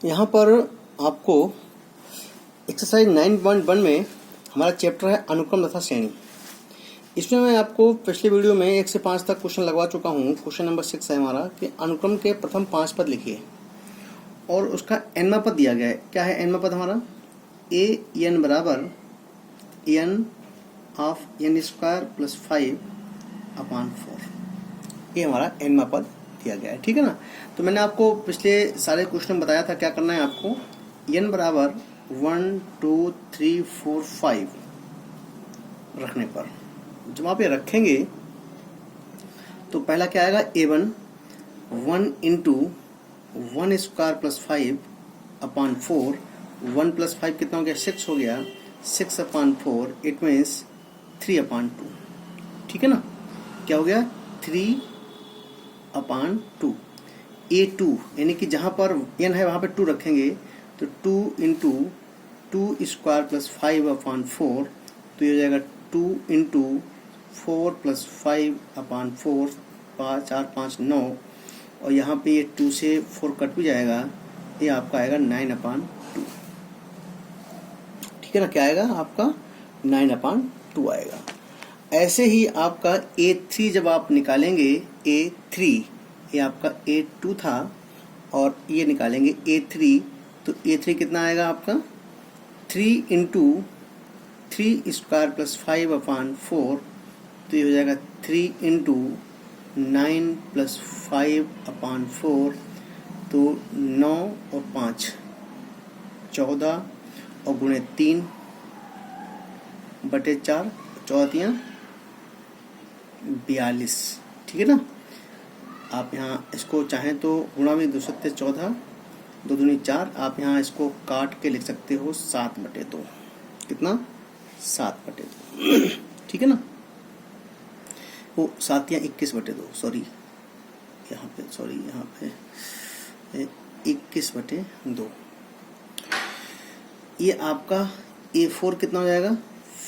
यहाँ पर आपको एक्सरसाइज 9.1 में हमारा चैप्टर है अनुक्रम तथा श्रेणी। इसमें मैं आपको पिछले वीडियो में 1 से 5 तक क्वेश्चन लगवा चुका हूँ। क्वेश्चन नंबर 6 है हमारा कि अनुक्रम के प्रथम 5 पद लिखिए और उसका एनवा पद दिया गया है। क्या है एनवा पद हमारा? ए एन बराबर n of n square plus 5/4। ये हमारा एनवा पद दिया गया है, ठीक है ना। तो मैंने आपको पिछले सारे क्वेश्चन बताया था क्या करना है आपको। एन बराबर 1 2 3 4 5 रखने पर जब आप ये रखेंगे तो पहला क्या आएगा A1 1 into 1 square plus 5/4। 1 plus 5 कितना हो गया? 6 हो गया। 6/4 इट मीन्स 3/2, ठीक है ना। क्या हो गया? 3/2। A2 यानी कि जहां पर n है वहां पे 2 रखेंगे तो 2 इंटू 2 स्क्वायर प्लस 5/4 तो ये हो जाएगा 2 इंटू 4 प्लस 5/4 5 4 5 9 और यहाँ पे ये 2 से 4 कट भी जाएगा। ये आपका आएगा 9/2, ठीक है ना। क्या आएगा आपका? 9/2 आएगा। ऐसे ही आपका A3 जब आप निकालेंगे A3, ये आपका A2 था और ये निकालेंगे A3 तो A3 कितना आएगा आपका? 3 इंटू 3 स्क्वायर प्लस 5/4 तो ये हो जाएगा 3 इंटू 9 प्लस 5/4 तो 9 और 5 14 और गुणे 3/4 14 42, ठीक है ना। आप यहाँ इसको चाहें तो गुणा भी 2 सकते 14 2 दूनी 4। आप यहाँ इसको काट के लिख सकते हो 7/2। कितना? 7/2, ठीक है ना। वो 7 या 21/2 सॉरी यहाँ पे 21/2। ये आपका A4 कितना हो जाएगा?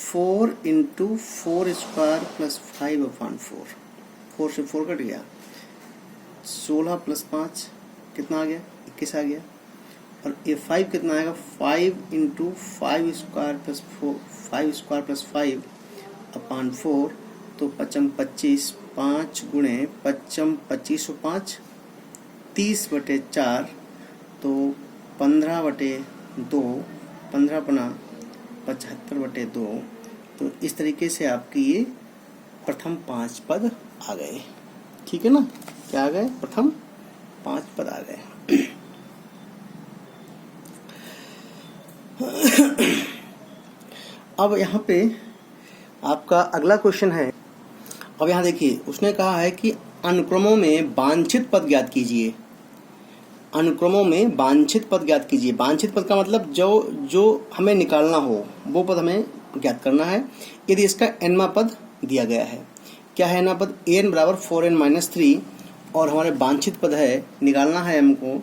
4 इंटू 4 स्क्वायर प्लस 5/4। 4 से 4 कट गया। 16 प्लस 5 कितना आ गया? 21 आ गया। और A5 कितना आएगा? 5 इंटू 5 स्क्वायर प्लस 5/4 तो 5 25 5 गुणे 5 25 और 5 30/4 तो 15/2 15 75/2। तो इस तरीके से आपकी ये प्रथम 5 पद आ गए, ठीक है ना। क्या आ गए? प्रथम 5 पद आ गए। अब यहाँ पे आपका अगला क्वेश्चन है। अब यहाँ देखिए उसने कहा है कि अनुक्रमों में वांछित पद ज्ञात कीजिए। अनुक्रमों में वांछित पद ज्ञात कीजिए। वांछित पद का मतलब जो हमें निकालना हो वो पद हमें ज्ञात करना है। यदि इसका एनवा पद दिया गया है। क्या है एनवा पद? an बराबर 4n-3 और हमारे वांछित पद है निकालना है हमको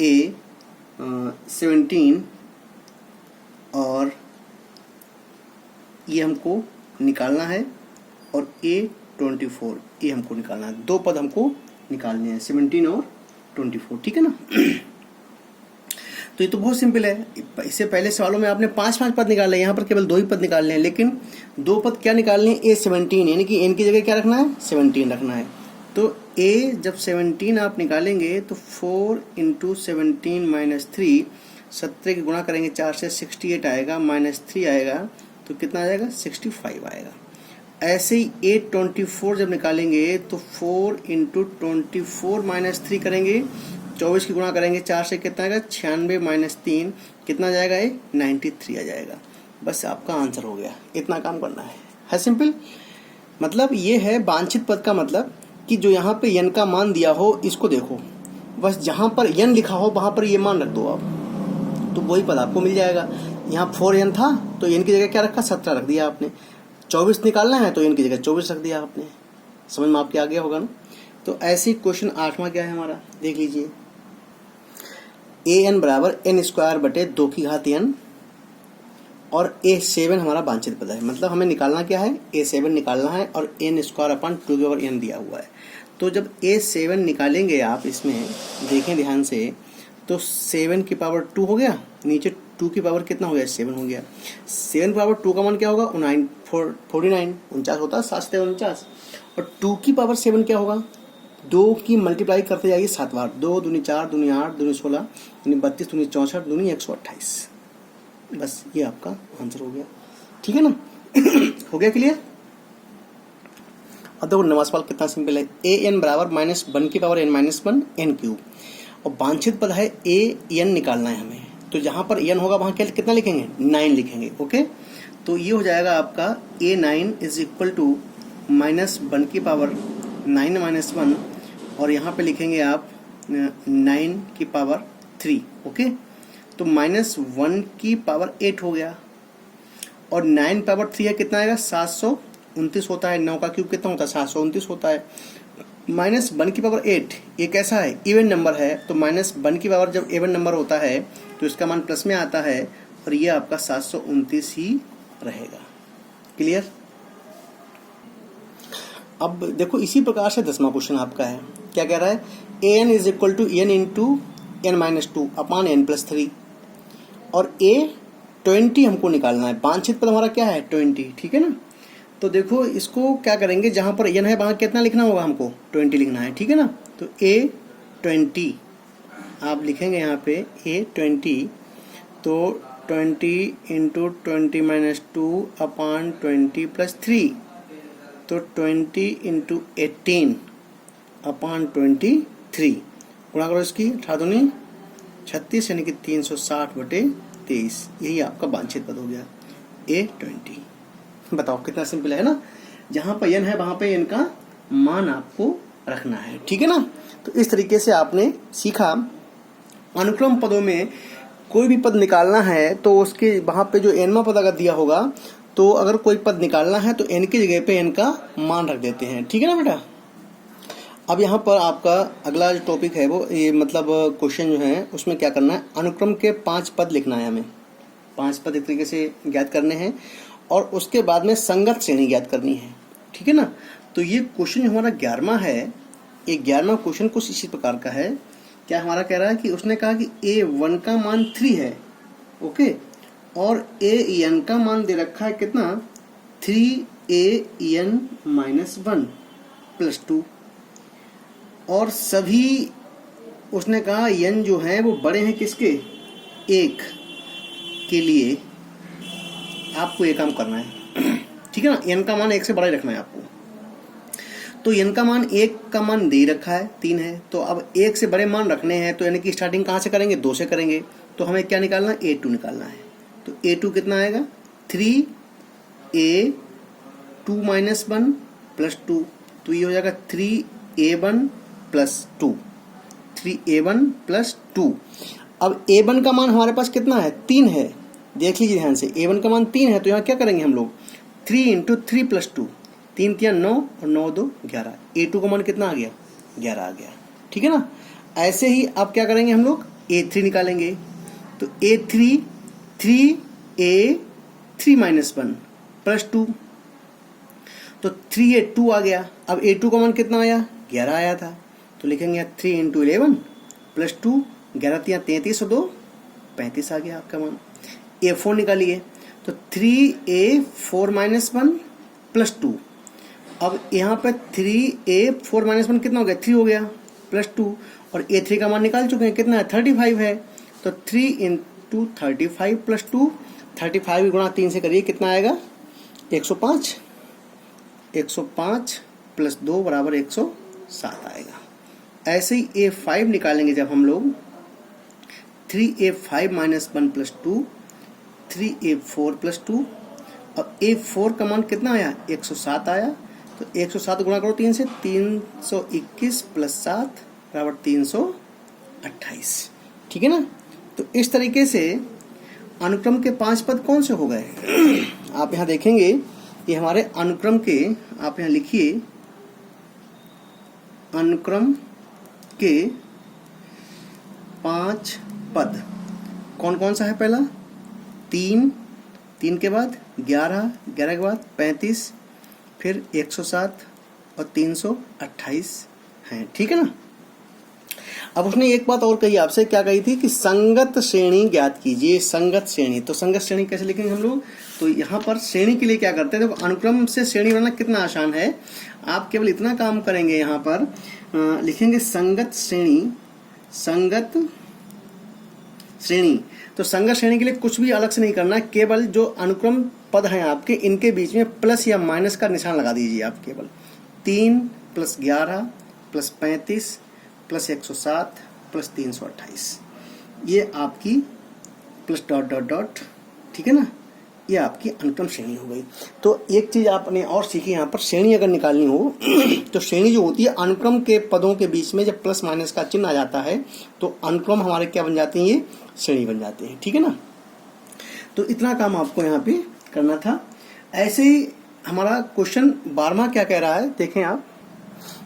A17 और ये हमको निकालना है और A24 ये हमको निकालना है। 2 पद हमको निकालने हैं 17 और 24, ठीक है ना। तो ये तो बहुत सिंपल है। इससे पहले सवालों में आपने 5 पद निकाले, यहाँ पर केवल 2 ही पद निकालने हैं। लेकिन 2 पद क्या निकालने हैं? A17 यानी कि n की जगह क्या रखना है? 17 रखना है। तो A जब 17 आप निकालेंगे तो 4 इंटू 17 - 3 17 की गुणा करेंगे 4 से 68 आएगा -3 आएगा तो कितना आ जाएगा? 65 आएगा। ऐसे ही A24 जब निकालेंगे तो 4 इंटू 24 - 3 करेंगे 24 की गुणा करेंगे 4 से कितना आएगा? 96 - 3 कितना जाएगा? 93 आ जाएगा। बस आपका आंसर हो गया। इतना काम करना है सिंपल। मतलब ये है वांछित पद का मतलब कि जो यहाँ पे n का मान दिया हो इसको देखो, बस जहाँ पर n लिखा हो वहाँ पर ये मान रख दो आप तो वही पद आपको मिल जाएगा। यहाँ 4n था तो n की जगह क्या रखा? 17 रख दिया आपने। 24 निकालना है तो n की जगह 24 रख दिया आपने। समझ में आपके आ गया होगा ना। तो ऐसे क्वेश्चन 8वां क्या है हमारा, देख लीजिए। an बराबर n स्क्वायर बटे 2 की घात n और A7 हमारा वांछित पद है। मतलब हमें निकालना क्या है? A7 निकालना है और n स्क्वायर अपन 2/n दिया हुआ है। तो जब A7 निकालेंगे आप इसमें देखें ध्यान से तो 7 की पावर 2 हो गया, नीचे 2 की पावर कितना हो गया, 7 हो गया। 7 की पावर 2 का मान क्या होगा, 49 49 होता है, 7 से 49। और 2 की पावर 7 क्या होगा, 2 की मल्टीप्लाई करते जाइए 7 बार, 2 दूनी 4 दूनी 8 दूनी 16 दूनी 32 दूनी 64 दूनी 128। बस ये आपका आंसर हो गया, ठीक है ना। हो गया क्लियर। अब देखो नवा सवाल कितना सिंपल है। ए एन बराबर -1 की पावर n -1 n क्यूब, और वांछित पद है ए एन निकालना है हमें। तो जहां पर एन होगा वहां कितना लिखेंगे, 9 लिखेंगे। ओके, तो ये हो जाएगा आपका A9 इज इक्वल टू -1 की पावर 9 -1, और यहाँ पे लिखेंगे आप 9 की पावर 3। ओके, तो -1 की पावर 8 हो गया, और 9 पावर 3 है कितना आएगा, 729 होता है। 9 का क्यूब कितना होता है, 729 होता है। -1 की पावर 8 ये कैसा है, इवन नंबर है। तो -1 की पावर जब इवन नंबर होता है तो इसका मान प्लस में आता है, और ये आपका 729 ही रहेगा। क्लियर। अब देखो इसी प्रकार से 10वां क्वेश्चन आपका है, क्या कह रहा है, A n is equal to n into n-2 upon n+3, और A20 हमको निकालना है। वांछित पद हमारा क्या है, 20, ठीक है ना। तो देखो इसको क्या करेंगे, जहां पर n है वहां कितना लिखना होगा, हमको 20 लिखना है, ठीक है ना। तो A20 आप लिखेंगे यहाँ पे A20, तो 20 इंटू 20-2 अपान 20+3, तो 20 इंटू 18 अपान 23, गुणा करो इसकी 38 यानी कि 360/23। यही आपका वांछित पद हो गया A20। बताओ कितना सिंपल है ना। जहां पर n है वहां पे n का मान आपको रखना है, ठीक है ना। तो इस तरीके से आपने सीखा, अनुक्रम पदों में कोई भी पद निकालना है तो उसके वहां पे जो nवां पद अगर दिया होगा, तो अगर कोई पद निकालना है तो n की जगह पे n का मान रख देते हैं, ठीक है ना बेटा। अब यहाँ पर आपका अगला जो टॉपिक है वो ये मतलब क्वेश्चन जो है उसमें क्या करना है, अनुक्रम के 5 पद लिखना है हमें। 5 पद एक तरीके से ज्ञात करने हैं, और उसके बाद में संगत श्रेणी ज्ञात करनी है, ठीक है ना। तो ये क्वेश्चन हमारा 11वां है। ये 11वां क्वेश्चन कुछ इसी प्रकार का है। क्या हमारा कह रहा है कि उसने कहा कि A1 का मान 3 है, ओके, और AN का मान दे रखा है कितना, 3AN-1 + 2, और सभी उसने कहा n जो है वो बड़े हैं किसके, 1 के लिए आपको ये काम करना है, ठीक है ना। n का मान 1 से बड़ा ही रखना है आपको। तो n का मान 1 का मान दे रखा है 3 है, तो अब 1 से बड़े मान रखने हैं, तो यानी कि स्टार्टिंग कहाँ से करेंगे, 2 से करेंगे। तो हमें क्या निकालना है, A2 निकालना है। तो A2 कितना आएगा, 3A2 -1 + 2, तो ये हो जाएगा 3A1 + 2, 3A1 + 2। अब A1 का मान हमारे पास कितना है, 3 है। देख लीजिए ध्यान से, A1 का मान 3 है, तो यहाँ क्या करेंगे हम लोग, 3 × 3 + 2, 3 × 9 और 9 × 2 11। A2 का मान कितना आ गया, 11 आ गया, ठीक है ना। ऐसे ही अब क्या करेंगे हम लोग, A3 निकालेंगे। तो A3 3A3 -1 + 2, तो 3A2 आ गया। अब A2 का मान कितना आया, 11 आया था, तो लिखेंगे 3 × 11 + 2, 11 × 33 और 2 35 आ गया आपका मान। A4 निकालिए, तो 3A4 -1 + 2। अब यहाँ पे 3A4 -1 कितना हो गया, 3 हो गया, +2, और A3 का मान निकाल चुके हैं, कितना है, 35 है। तो 3 × 35 + 2, 35 गुणा 3 से करिए, कितना आएगा, 105। 105 + 2 = 107 आएगा। ऐसे ही A5 निकालेंगे जब हम लोग, 3A5 -1 + 2, 3A4 + 2, और A4 का मान कितना आया, 107 आया। तो 107 गुणा करो 3 से, 321 + 7 = 328, ठीक है ना। तो इस तरीके से अनुक्रम के 5 पद कौन से हो गए। आप यहाँ देखेंगे, ये हमारे अनुक्रम के, आप यहाँ लिखिए, अनुक्रम के 5 पद कौन कौन सा है। पहला 3, 3 के बाद 11, 11 के बाद 35, फिर 107 और 328 हैं, ठीक है ना। अब उसने एक बात और कही आपसे, क्या कही थी कि संगत श्रेणी ज्ञात कीजिए। संगत श्रेणी, तो संगत श्रेणी कैसे लिखेंगे हम लोग? तो यहाँ पर श्रेणी के लिए क्या करते हैं, देखो अनुक्रम से श्रेणी बनाना कितना आसान है। आप केवल इतना काम करेंगे, यहाँ पर लिखेंगे संगत श्रेणी। संगत श्रेणी, तो संगत श्रेणी के लिए कुछ भी अलग से नहीं करना, केवल जो अनुक्रम पद हैं आपके, इनके बीच में प्लस या माइनस का निशान लगा दीजिए आप। केवल 3 + 11 + 35 + 107 + 328, ये आपकी प्लस डॉट डॉट डॉट, ठीक है ना, ये आपकी अनुक्रम श्रेणी हो गई। तो एक चीज़ आपने और सीखी यहाँ पर, श्रेणी अगर निकालनी हो तो श्रेणी जो होती है, अनुक्रम के पदों के बीच में जब प्लस माइनस का चिन्ह आ जाता है तो अनुक्रम हमारे क्या बन जाते हैं, ये श्रेणी बन जाते हैं, ठीक है ना। तो इतना काम आपको यहाँ पे करना था। ऐसे ही हमारा क्वेश्चन 12वां क्या कह रहा है, देखें आप।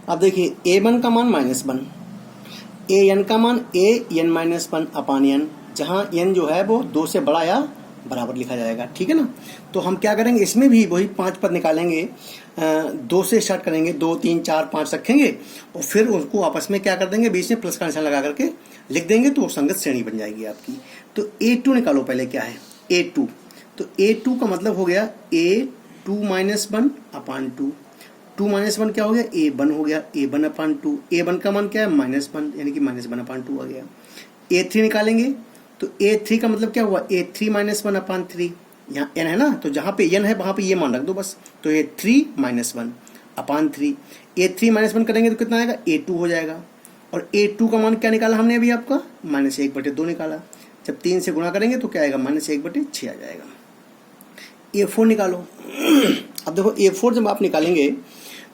अब देखिए a1 का मान -1, an का मान an-1 अपान n, जहाँ n जो है वो 2 से बड़ा या बराबर लिखा जाएगा, ठीक है ना। तो हम क्या करेंगे, इसमें भी वही 5 पद निकालेंगे, 2 से स्टार्ट करेंगे, 2 3 4 5 रखेंगे और फिर उनको आपस में क्या कर देंगे, बीच में प्लस का निशान लगा करके लिख देंगे, तो वो संगत श्रेणी बन जाएगी आपकी। तो a2 निकालो, पहले क्या है a2, तो a2 का मतलब हो गया a2 - 1 अपान 2, 2 - 1 क्या हो गया, a1 हो गया, a1 अपान 2, a1 का मान क्या है -1, यानी कि -1 अपान 2 आ गया। a3 निकालेंगे, तो a3 का मतलब क्या हुआ, a3 - 1 अपान 3, यहाँ n है ना, तो जहाँ पे n है वहाँ पे ये मान रख दो बस, तो a3 - 1 अपान 3, a3 - 1 करेंगे तो कितना आएगा, a2 हो जाएगा। और a2 का मान क्या निकाला हमने अभी आपका, -1/2 निकाला। जब 3 से गुणा करेंगे तो क्या आएगा, -1/6 आ जाएगा। a4 निकालो। अब देखो a4 जब आप निकालेंगे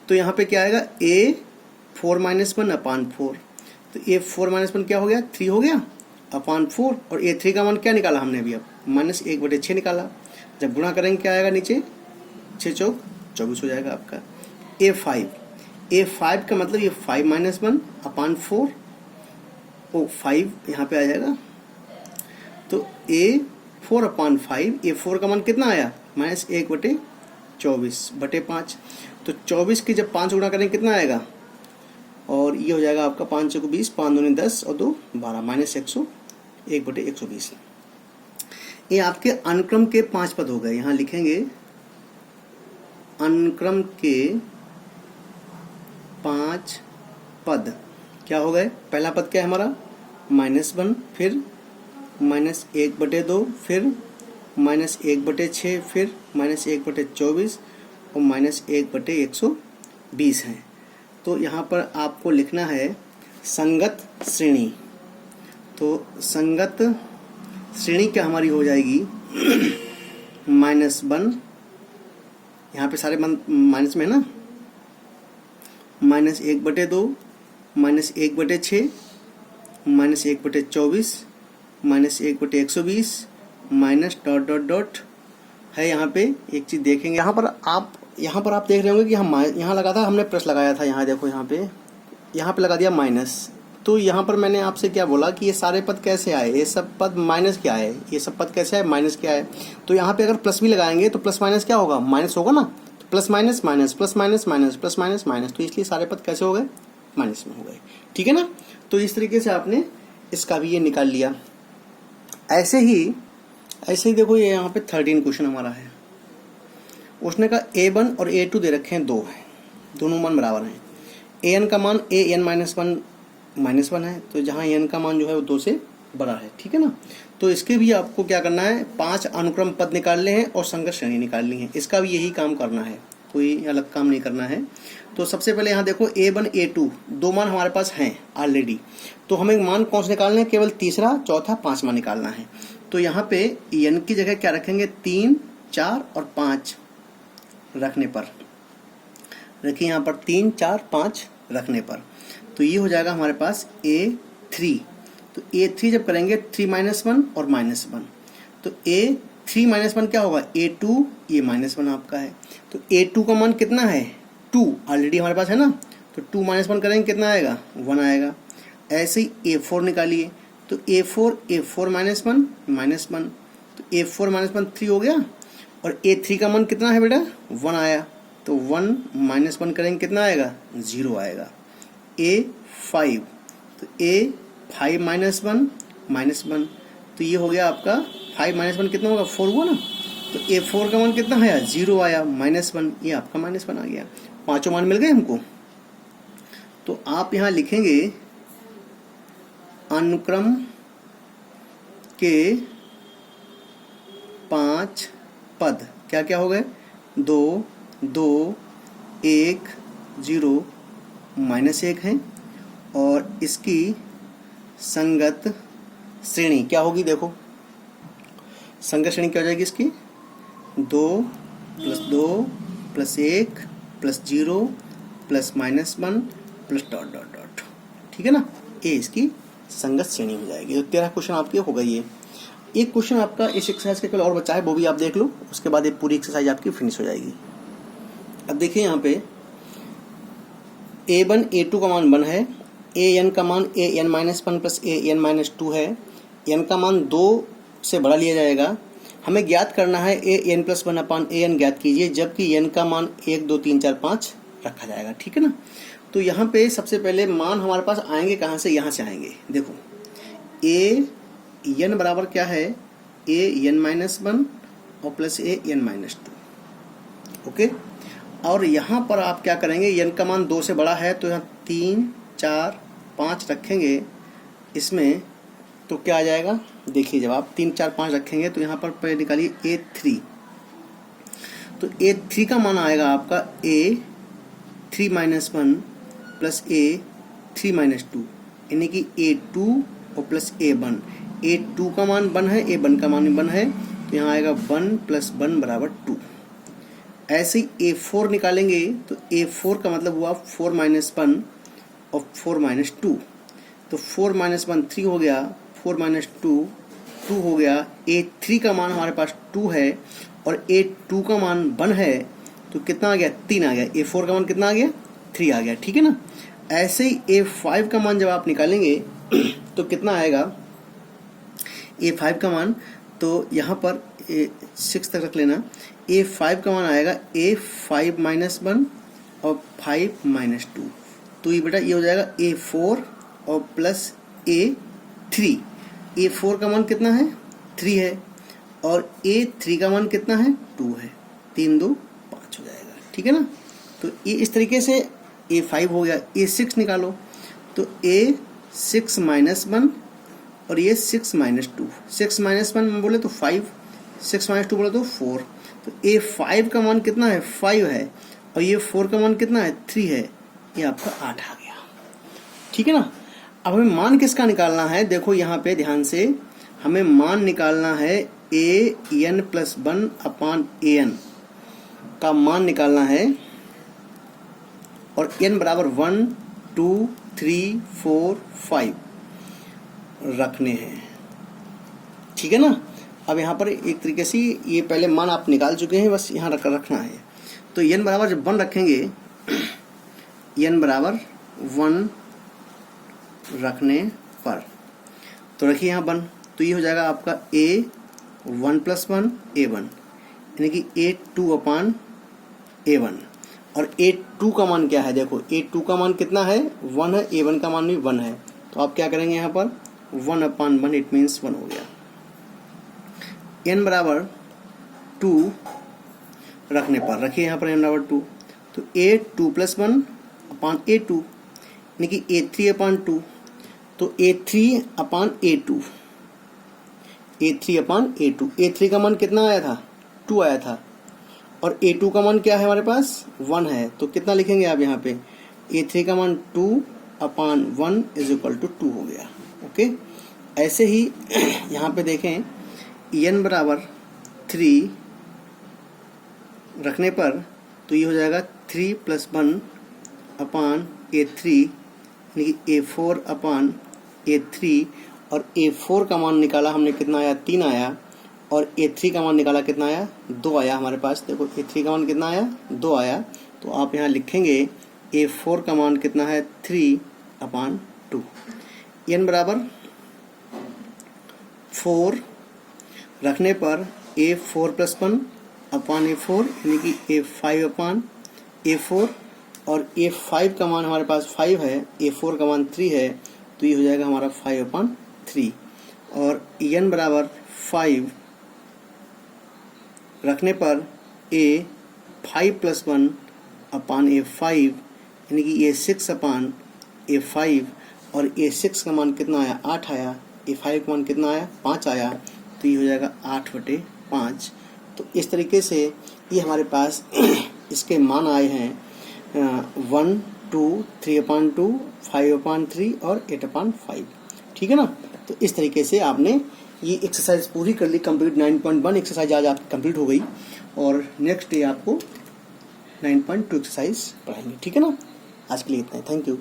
तो यहाँ पे क्या आएगा, a4 - 1 अपान 4, तो a4 - 1 क्या हो गया, 3 हो गया अपान 4, और a3 का मान क्या निकाला हमने अभी, अब -1/6 निकाला। जब गुणा करेंगे क्या आएगा, नीचे 6 चौक 24 हो जाएगा आपका। a5 का मतलब ये 5 - 1 अपान 4, ओ 5 यहाँ पे आ जाएगा, तो a4 अपान 5, a4 का मान कितना आया, -1/24/5, तो 24 की जब 5 गुणा करेंगे कितना आएगा, और ये हो जाएगा आपका 5 चौको 20, 5 दूनी 10 और 2 12, -101/120। ये आपके अनुक्रम के 5 पद हो गए। यहाँ लिखेंगे अनुक्रम के 5 पद क्या हो गए। पहला पद क्या है हमारा, -1, फिर -1/2, फिर -1/6, फिर -1/24 और -1/120 है। तो यहाँ पर आपको लिखना है संगत श्रेणी। तो संगत श्रेणी क्या हमारी हो जाएगी, -1, यहाँ पे सारे माइनस में है ना, -1/2, -1/6, -1/24, -1/120, माइनस डॉट डॉट डॉट है। यहाँ पे एक चीज़ देखेंगे, यहाँ पर आप देख रहे होंगे कि हम यहाँ लगा था, हमने प्लस लगाया था, यहाँ देखो यहाँ पे लगा दिया माइनस। तो यहाँ पर मैंने आपसे क्या बोला कि ये सारे पद कैसे आए, ये सब पद माइनस क्या है, ये सब पद कैसे आए, माइनस क्या है। तो यहाँ पे अगर प्लस भी लगाएंगे तो प्लस माइनस क्या होगा, माइनस होगा ना, तो plus minus minus, plus minus minus, plus minus minus, तो इसलिए सारे पद कैसे हो गए, माइनस में हो गए, ठीक है ना। तो इस तरीके से आपने इसका भी ये निकाल लिया। ऐसे ही देखो, ये यहाँ पे 13 क्वेश्चन हमारा है। उसने कहा a1 और a2 दे रखे हैं, 2 है, दोनों मान बराबर हैं। an का मान an-1 है, तो जहाँ n का मान जो है वो 2 से बड़ा है, ठीक है ना। तो इसके भी आपको क्या करना है, 5 अनुक्रम पद निकालने हैं और संगत श्रेणी निकालनी है। इसका भी यही काम करना है, कोई अलग काम नहीं करना है। तो सबसे पहले यहाँ देखो a1 a2 2 मान हमारे पास हैं ऑलरेडी, तो हमें मान कौन से निकालने हैं, केवल तीसरा, चौथा, 5वां निकालना है। तो यहाँ पे n की जगह क्या रखेंगे, 3, 4 और 5 रखने पर, रखिए यहाँ पर 3, 4, 5 रखने पर, तो ये हो जाएगा हमारे पास a3। तो a3 जब करेंगे 3 - 1 और -1, तो a3 - 1 क्या होगा, a2, ये -1 आपका है। तो a2 का मान कितना है, 2 ऑलरेडी हमारे पास है ना, तो 2 - 1 करेंगे कितना आएगा, 1 आएगा। ऐसे ही a4 निकालिए, तो a4 -1 -1, तो a4 - 1 3 हो गया, और a3 का मान कितना है बेटा, 1 आया, तो 1 - 1 करेंगे कितना आएगा, 0 आएगा। a5, तो 5 माइनस वन, तो ये हो गया आपका 5 माइनस वन कितना होगा, 4 हुआ ना। तो A4 का मान कितना आया, 0 आया, -1, ये आपका -1 आ गया। पांचों मान मिल गए हमको। तो आप यहाँ लिखेंगे अनुक्रम के 5 पद क्या क्या हो गए, 2, 2, 1, 0, -1 है, और इसकी संगत श्रेणी क्या होगी, देखो संगत श्रेणी क्या हो जाएगी इसकी, 2 + 2 + 1 + 0 + -1 + डॉट डॉट डॉट, ठीक है ना। ये इसकी संगत श्रेणी हो जाएगी। तो 13 क्वेश्चन आपके हो गई है। एक क्वेश्चन आपका इस एक्सरसाइज के केवल और बचा है, वो भी आप देख लो, उसके बाद ये पूरी एक्सरसाइज आपकी फिनिश हो जाएगी। अब देखिए यहाँ पे A1 A2 का मान 1 है, AN का मान AN-1 + AN-2 है, n का मान 2 से बड़ा लिया जाएगा। हमें ज्ञात करना है AN+1/AN ज्ञात कीजिए, जबकि n का मान 1, 2, 3, 4, 5 रखा जाएगा, ठीक है ना। तो यहाँ पे सबसे पहले मान हमारे पास आएंगे कहाँ से, यहाँ से आएंगे। देखो AN बराबर क्या है, AN-1 और + AN-2, ओके। और यहाँ पर आप क्या करेंगे, n का मान 2 से बड़ा है, तो यहाँ 3, 4, 5 रखेंगे इसमें, तो क्या आ जाएगा, देखिए जब आप 3, 4, 5 रखेंगे तो यहाँ पर पहले निकालिए A3, तो A3 का मान आएगा आपका A3-1 + A3-2, यानी कि A2 और + A1। A2 का मान 1 है, A1 का मान 1 है, तो यहाँ आएगा 1 + 1 = 2। ऐसे ही A4 निकालेंगे, तो A4 का मतलब हुआ 4 - 1 और 4 - 2, तो 4 - 1 3 हो गया, 4 - 2 2 हो गया। A3 का मान हमारे पास 2 है और A2 का मान 1 है, तो कितना आ गया, 3 आ गया। A4 का मान कितना आ गया, 3 आ गया, ठीक है ना। ऐसे ही A5 का मान जब आप निकालेंगे तो कितना आएगा A5 का मान, तो यहाँ पर 6 तक रख लेना। A5 का मान आएगा A5 - 1 और 5 - 2, तो ये बेटा ये हो जाएगा A4 और + A3। A4 का मान कितना है, 3 है, और A3 का मान कितना है, 2 है, 3, 2, 5 हो जाएगा, ठीक है ना। तो ये इस तरीके से A5 हो गया। A6 निकालो, तो A6 - 1 और ये 6 - 2, 6 - 1 बोले तो 5, 6 - 2 बोले तो 4, तो A5 का मान कितना है, 5 है, और ये 4 का मान कितना है, 3 है, ये आपका 8 आ गया, ठीक है ना। अब हमें मान किसका निकालना है, देखो यहाँ पे ध्यान से, हमें मान निकालना है AN+1/AN का मान निकालना है, और n बराबर 1, 2, 3, 4, 5 रखने हैं, ठीक है ना। अब यहाँ पर एक तरीके से ये पहले मान आप निकाल चुके हैं, बस यहाँ रखना है। तो n बराबर जब 1 रखेंगे, n बराबर 1 रखने पर, तो रखिए यहाँ 1, तो ये हो जाएगा आपका A1 + 1 A1, यानी कि A2/A1। और A2 का मान क्या है, देखो A2 का मान कितना है, 1 है, A1 का मान भी 1 है, तो आप क्या करेंगे यहाँ पर 1/1, इट मीन्स 1 हो गया। n बराबर 2 रखने पर, रखिए यहाँ पर n बराबर 2, तो A2 + 1/A2, यानी कि A3/2, तो A3/A2, A3/A2, A3 का मान कितना आया था, 2 आया था, और A2 का मान क्या है हमारे पास, 1 है, तो कितना लिखेंगे आप यहाँ पे, A3 का मान 2/1 = 2 हो गया, ओके। ऐसे ही यहाँ पे देखें n बराबर 3 रखने पर, तो ये हो जाएगा 3 + 1/A3, यानी कि A4/A3, और A4 का मान निकाला हमने कितना आया, 3 आया, और A3 का मान निकाला कितना आया, 2 आया हमारे पास। देखो A3 का मान कितना आया, 2 आया, तो आप यहाँ लिखेंगे A4 का मान कितना है, 3/2। n बराबर 4 रखने पर A4 + 1/A4, यानी कि A5/A4, और A5 का मान हमारे पास 5 है, A4 का मान 3 है, तो ये हो जाएगा हमारा 5/3 और n बराबर 5 रखने पर a 5+1/a5 यानी कि ये 6/a5 और a6 का मान कितना आया 8 आया, a5 का मान कितना आया 5 आया, तो ये हो जाएगा 8/5। तो इस तरीके से ये हमारे पास इसके मान आए हैं 1, 2, 3/2, 5/3 और 8/5। ठीक है ना। तो इस तरीके से आपने ये एक्सरसाइज पूरी कर ली कंप्लीट। 9.1 एक्सरसाइज आज आपकी कंप्लीट हो गई और नेक्स्ट डे आपको 9.2 एक्सरसाइज पढ़ाएंगे। ठीक है ना। आज के लिए इतना ही। Thank you.